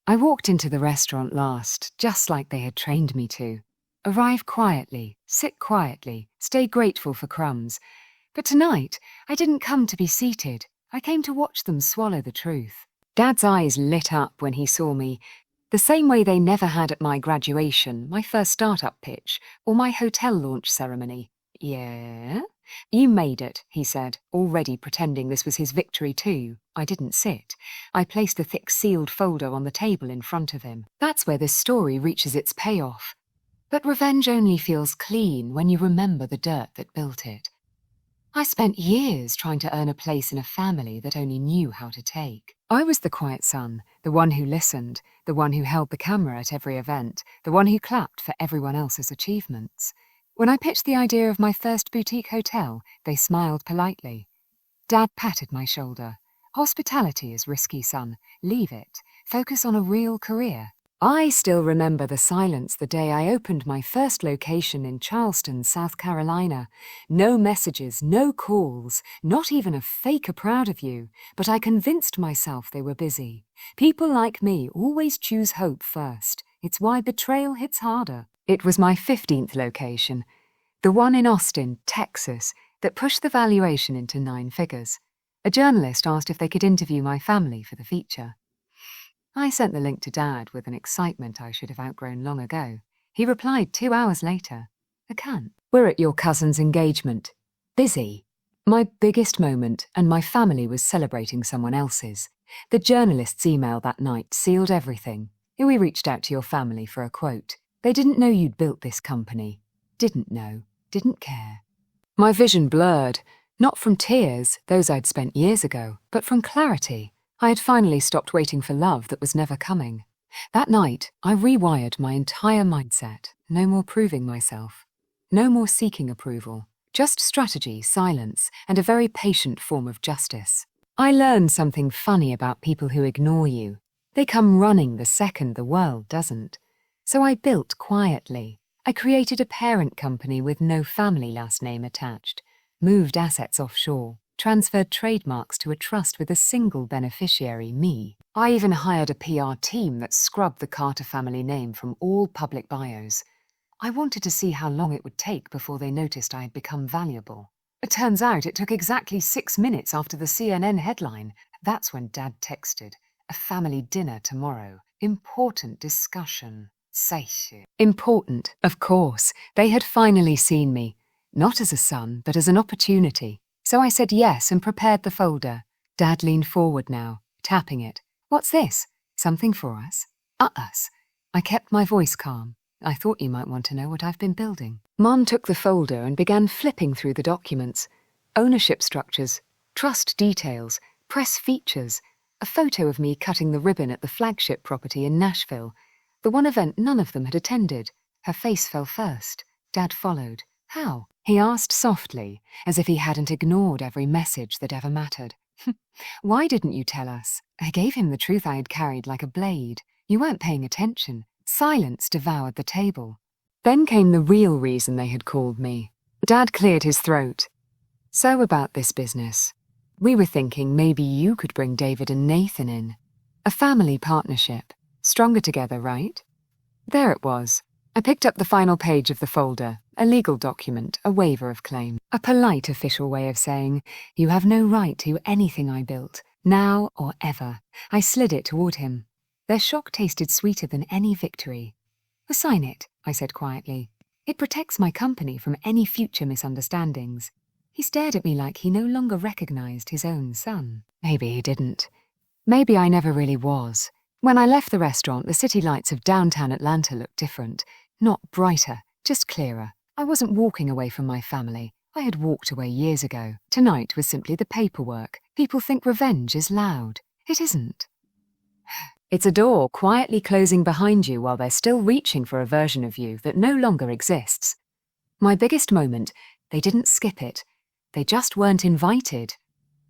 I walked into the restaurant last, just like they had trained me to. Arrive quietly, sit quietly, stay grateful for crumbs. But tonight, I didn't come to be seated. I came to watch them swallow the truth. Dad's eyes lit up when he saw me, the same way they never had at my graduation, my first startup pitch, or my hotel launch ceremony. Yeah? You made it, he said, already pretending this was his victory too. I didn't sit. I placed the thick sealed folder on the table in front of him. That's where this story reaches its payoff. But revenge only feels clean when you remember the dirt that built it. I spent years trying to earn a place in a family that only knew how to take. I was the quiet son, the one who listened, the one who held the camera at every event, the one who clapped for everyone else's achievements. When I pitched the idea of my first boutique hotel, they smiled politely. Dad patted my shoulder. Hospitality is risky, son. Leave it. Focus on a real career. I still remember the silence the day I opened my first location in Charleston, South Carolina. No messages, no calls, not even a fake proud of you, but I convinced myself they were busy. People like me always choose hope first. It's why betrayal hits harder. It was my 15th location, the one in Austin, Texas, that pushed the valuation into 9 figures. A journalist asked if they could interview my family for the feature. I sent the link to Dad with an excitement I should have outgrown long ago. He replied 2 hours later, "I can't. We're at your cousin's engagement. Busy." My biggest moment, and my family was celebrating someone else's. The journalist's email that night sealed everything. We reached out to your family for a quote. They didn't know you'd built this company. Didn't know. Didn't care. My vision blurred, not from tears, those I'd spent years ago, but from clarity. I had finally stopped waiting for love that was never coming. That night, I rewired my entire mindset. No more proving myself. No more seeking approval. Just strategy, silence, and a very patient form of justice. I learned something funny about people who ignore you. They come running the second the world doesn't. So I built quietly. I created a parent company with no family last name attached, moved assets offshore, transferred trademarks to a trust with a single beneficiary, me. I even hired a PR team that scrubbed the Carter family name from all public bios. I wanted to see how long it would take before they noticed I had become valuable. It turns out it took exactly 6 minutes after the CNN headline. That's when Dad texted, "A family dinner tomorrow. Important discussion." Important, of course. They had finally seen me. Not as a son, but as an opportunity. So I said yes and prepared the folder. Dad leaned forward now, tapping it. "What's this? Something for us?" Us. I kept my voice calm. "I thought you might want to know what I've been building." Mom took the folder and began flipping through the documents. Ownership structures, trust details, press features, a photo of me cutting the ribbon at the flagship property in Nashville. The one event none of them had attended. Her face fell first. Dad followed. "How?" he asked softly, as if he hadn't ignored every message that ever mattered. "Why didn't you tell us?" I gave him the truth I had carried like a blade. You weren't paying attention. Silence devoured the table. Then came the real reason they had called me. Dad cleared his throat. "So about this business. We were thinking maybe you could bring David and Nathan in. A family partnership. Stronger together, right?" There it was. I picked up the final page of the folder, a legal document, a waiver of claim. A polite official way of saying, "You have no right to anything I built, now or ever." I slid it toward him. Their shock tasted sweeter than any victory. "Sign it," I said quietly. "It protects my company from any future misunderstandings." He stared at me like he no longer recognized his own son. Maybe he didn't. Maybe I never really was. When I left the restaurant, the city lights of downtown Atlanta looked different. Not brighter, just clearer. I wasn't walking away from my family. I had walked away years ago. Tonight was simply the paperwork. People think revenge is loud. It isn't. It's a door quietly closing behind you while they're still reaching for a version of you that no longer exists. My biggest moment, they didn't skip it. They just weren't invited.